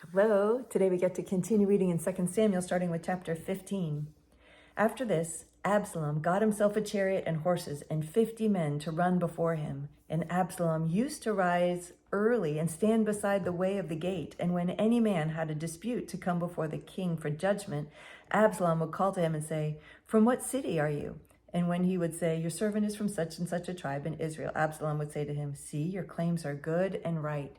Hello, today we get to continue reading in 2 Samuel, starting with chapter 15. After this, Absalom got himself a chariot and horses and 50 men to run before him. And Absalom used to rise early and stand beside the way of the gate. And when any man had a dispute to come before the king for judgment, Absalom would call to him and say, "From what city are you?" And when he would say, "Your servant is from such and such a tribe in Israel," Absalom would say to him, "See, your claims are good and right.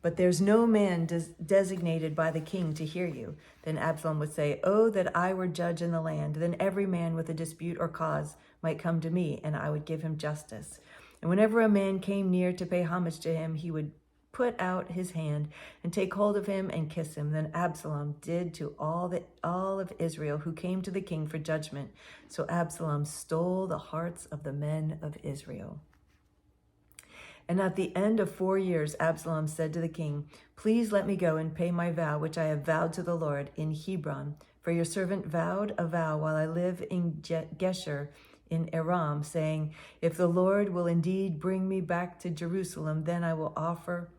But there's no man designated by the king to hear you." Then Absalom would say, "Oh, that I were judge in the land. Then every man with a dispute or cause might come to me, and I would give him justice." And whenever a man came near to pay homage to him, he would put out his hand and take hold of him and kiss him. Then Absalom did to all of Israel who came to the king for judgment. So Absalom stole the hearts of the men of Israel. And at the end of 4 years, Absalom said to the king, "Please let me go and pay my vow, which I have vowed to the Lord in Hebron. For your servant vowed a vow while I live in Geshur in Aram, saying, 'If the Lord will indeed bring me back to Jerusalem, then I will offer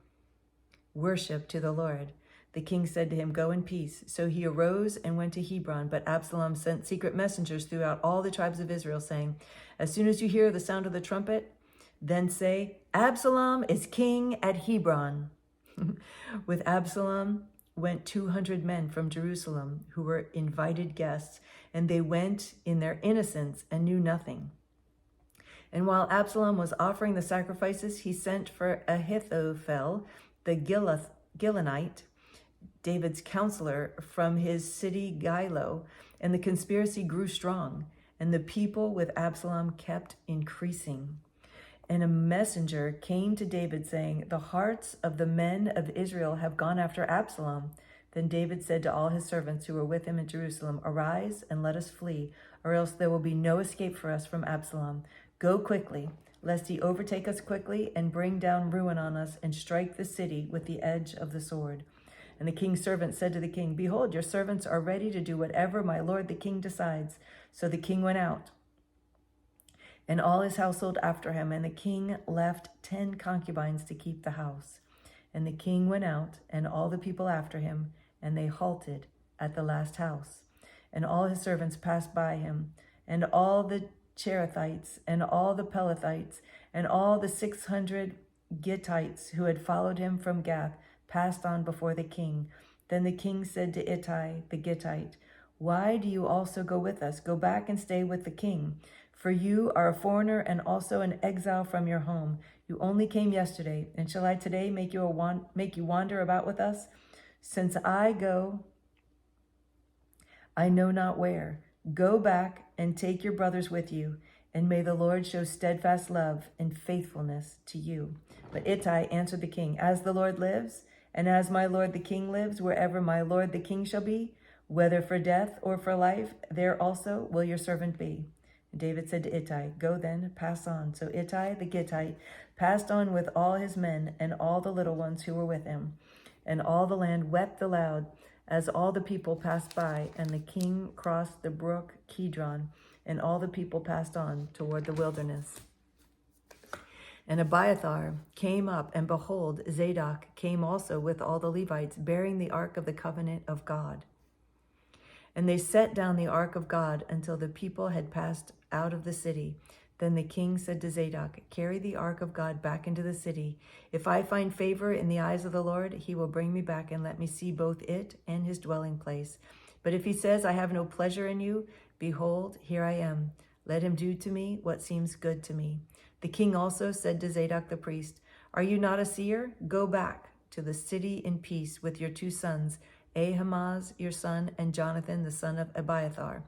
worship to the Lord.'" The king said to him, "Go in peace." So he arose and went to Hebron. But Absalom sent secret messengers throughout all the tribes of Israel, saying, "As soon as you hear the sound of the trumpet, then say, 'Absalom is king at Hebron.'" With Absalom went 200 men from Jerusalem who were invited guests, and they went in their innocence and knew nothing. And while Absalom was offering the sacrifices, he sent for Ahithophel, the Gilonite, David's counselor, from his city Gilo, and the conspiracy grew strong, and the people with Absalom kept increasing. And a messenger came to David saying, "The hearts of the men of Israel have gone after Absalom." Then David said to all his servants who were with him in Jerusalem, "Arise and let us flee, or else there will be no escape for us from Absalom. Go quickly, lest he overtake us quickly and bring down ruin on us and strike the city with the edge of the sword." And the king's servant said to the king, "Behold, your servants are ready to do whatever my lord the king decides." So the king went out, and all his household after him, and the king left 10 concubines to keep the house. And the king went out, and all the people after him, and they halted at the last house. And all his servants passed by him, and all the Cherethites, and all the Pelethites, and all the 600 Gittites who had followed him from Gath passed on before the king. Then the king said to Ittai the Gittite, "Why do you also go with us? Go back and stay with the king. For you are a foreigner and also an exile from your home. You only came yesterday, and shall I today make you wander about with us? Since I go, I know not where. Go back and take your brothers with you, and may the Lord show steadfast love and faithfulness to you." But Ittai answered the king, "As the Lord lives, and as my lord the king lives, wherever my lord the king shall be, whether for death or for life, there also will your servant be." And David said to Ittai, "Go then, pass on." So Ittai the Gittite passed on with all his men and all the little ones who were with him. And all the land wept aloud as all the people passed by. And the king crossed the brook Kidron, and all the people passed on toward the wilderness. And Abiathar came up, and behold, Zadok came also with all the Levites, bearing the ark of the covenant of God. And they set down the ark of God until the people had passed out of the city. Then the king said to Zadok, "Carry the ark of God back into the city. If I find favor in the eyes of the Lord, he will bring me back and let me see both it and his dwelling place. But if he says, 'I have no pleasure in you,' behold, here I am. Let him do to me what seems good to me." The king also said to Zadok the priest, "Are you not a seer? Go back to the city in peace with your 2 sons, Ahimaaz your son, and Jonathan the son of Abiathar.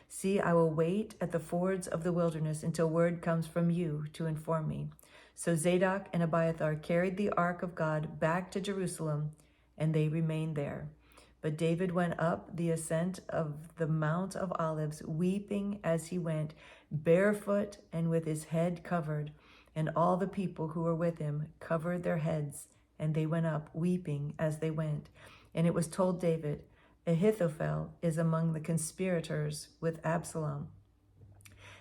See, I will wait at the fords of the wilderness until word comes from you to inform me." So Zadok and Abiathar carried the ark of God back to Jerusalem, and they remained there. But David went up the ascent of the Mount of Olives, weeping as he went, barefoot and with his head covered. And all the people who were with him covered their heads, and they went up weeping as they went. And it was told David, "Ahithophel is among the conspirators with Absalom."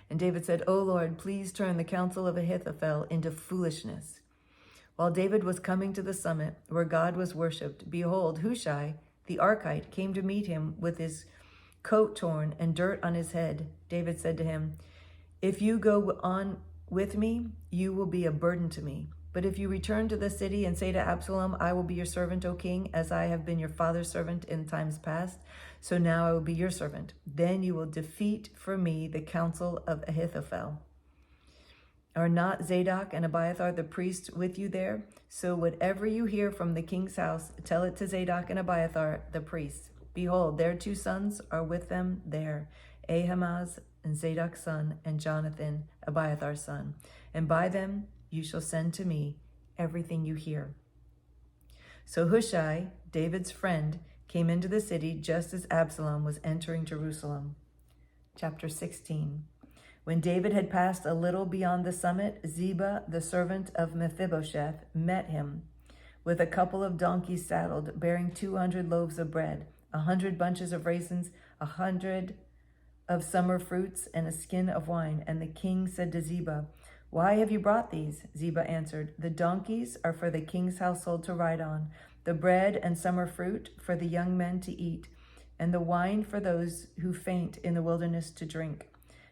And David said, "O Lord, please turn the counsel of Ahithophel into foolishness." While David was coming to the summit where God was worshipped, behold, Hushai the Archite came to meet him with his coat torn and dirt on his head. David said to him, "If you go on with me, you will be a burden to me. But if you return to the city and say to Absalom, I will be your servant, O king, as I have been your father's servant in times past, so now I will be your servant. Then you will defeat for me the counsel of Ahithophel. Are not Zadok and Abiathar the priests with you there? So whatever you hear from the king's house, tell it to Zadok and Abiathar the priests. Behold, their 2 sons are with them there, Ahimaaz and Zadok's son, and Jonathan, Abiathar's son. And by them you shall send to me everything you hear." So Hushai, David's friend, came into the city just as Absalom was entering Jerusalem. Chapter 16. When David had passed a little beyond the summit, Ziba, the servant of Mephibosheth, met him with a couple of donkeys saddled, bearing 200 loaves of bread, 100 bunches of raisins, 100 of summer fruits, and a skin of wine. And the king said to Ziba, "Why have you brought these?" Ziba answered, "The donkeys are for the king's household to ride on, the bread and summer fruit for the young men to eat, and the wine for those who faint in the wilderness to drink."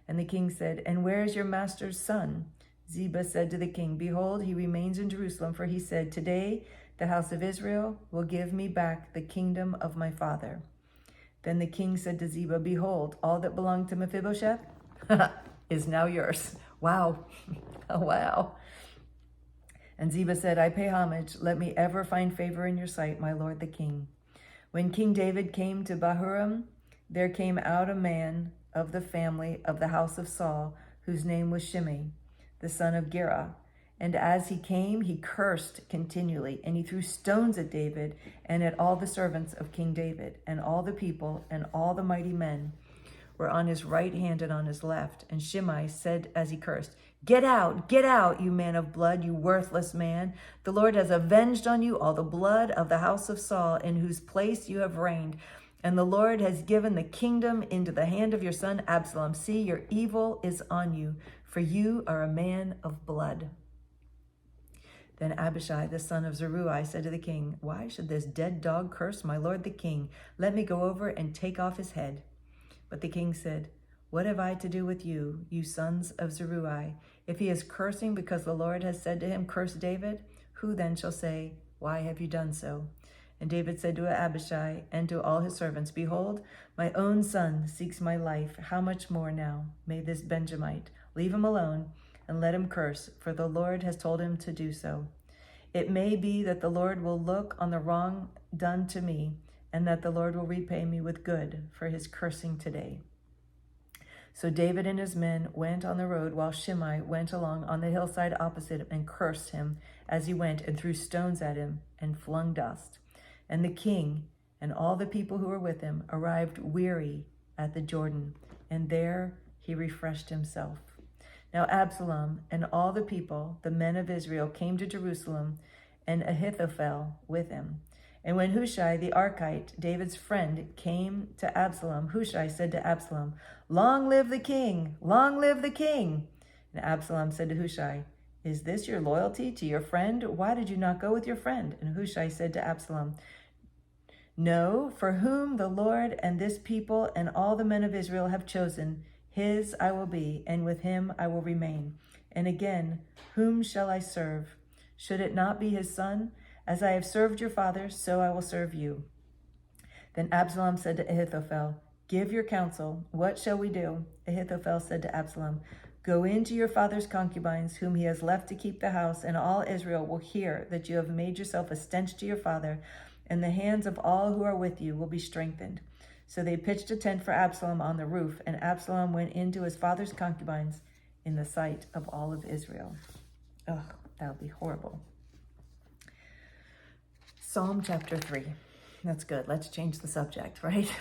And the king said, "And where is your master's son?" Ziba said to the king, "Behold, he remains in Jerusalem, for he said, 'Today the house of Israel will give me back the kingdom of my father.'" Then the king said to Ziba, "Behold, all that belonged to Mephibosheth is now yours." Wow. Oh, wow. And Ziba said, "I pay homage. Let me ever find favor in your sight, my lord the king." When King David came to Bahurim, there came out a man of the family of the house of Saul, whose name was Shimei, the son of Gera. And as he came, he cursed continually, and he threw stones at David and at all the servants of King David. And all the people and all the mighty men were on his right hand and on his left. And Shimei said as he cursed, get out, you man of blood, you worthless man. The Lord has avenged on you all the blood of the house of Saul, in whose place you have reigned. And the Lord has given the kingdom into the hand of your son Absalom. See, your evil is on you, for you are a man of blood." Then Abishai, the son of Zeruiah, said to the king, "Why should this dead dog curse my lord the king? Let me go over and take off his head." But the king said, "What have I to do with you, you sons of Zeruiah? If he is cursing because the Lord has said to him, 'Curse David,' who then shall say, 'Why have you done so?'" And David said to Abishai and to all his servants, "Behold, my own son seeks my life. How much more now may this Benjamite? Leave him alone and let him curse, for the Lord has told him to do so. It may be that the Lord will look on the wrong done to me, and that the Lord will repay me with good for his cursing today." So David and his men went on the road, while Shimei went along on the hillside opposite him and cursed him as he went, and threw stones at him and flung dust. And the king and all the people who were with him arrived weary at the Jordan, and there he refreshed himself. Now Absalom and all the people, the men of Israel, came to Jerusalem, and Ahithophel with him. And when Hushai the Archite, David's friend, came to Absalom, Hushai said to Absalom, "Long live the king! Long live the king!" And Absalom said to Hushai, "Is this your loyalty to your friend? Why did you not go with your friend?" And Hushai said to Absalom, "No, for whom the Lord and this people and all the men of Israel have chosen, his I will be, and with him I will remain. And again, whom shall I serve? Should it not be his son? As I have served your father, so I will serve you." Then Absalom said to Ahithophel, "Give your counsel. What shall we do?" Ahithophel said to Absalom, "Go in to your father's concubines, whom he has left to keep the house, and all Israel will hear that you have made yourself a stench to your father, and the hands of all who are with you will be strengthened." So they pitched a tent for Absalom on the roof, and Absalom went into his father's concubines in the sight of all of Israel. Ugh, that would be horrible. Psalm chapter 3. That's good. Let's change the subject, right?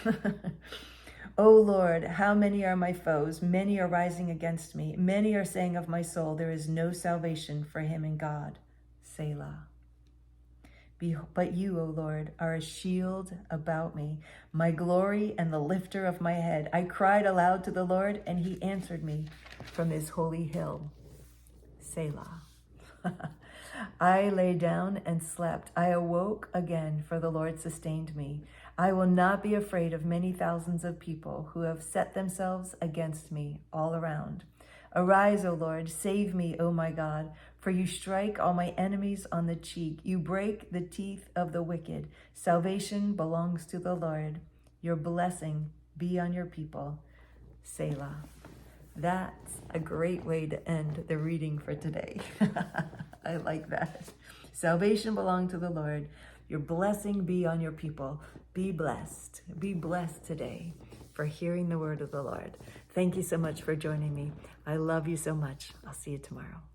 "O Lord, how many are my foes? Many are rising against me. Many are saying of my soul, there is no salvation for him in God. Selah. But you, O Lord, are a shield about me, my glory and the lifter of my head. I cried aloud to the Lord, and he answered me from his holy hill. Selah." I lay down and slept. I awoke again, for the Lord sustained me. I will not be afraid of many thousands of people who have set themselves against me all around. Arise, O Lord, save me, O my God, for you strike all my enemies on the cheek. You break the teeth of the wicked. Salvation belongs to the Lord. Your blessing be on your people. Selah. That's a great way to end the reading for today. I like that. Salvation belongs to the Lord. Your blessing be on your people. Be blessed. Be blessed today for hearing the word of the Lord. Thank you so much for joining me. I love you so much. I'll see you tomorrow.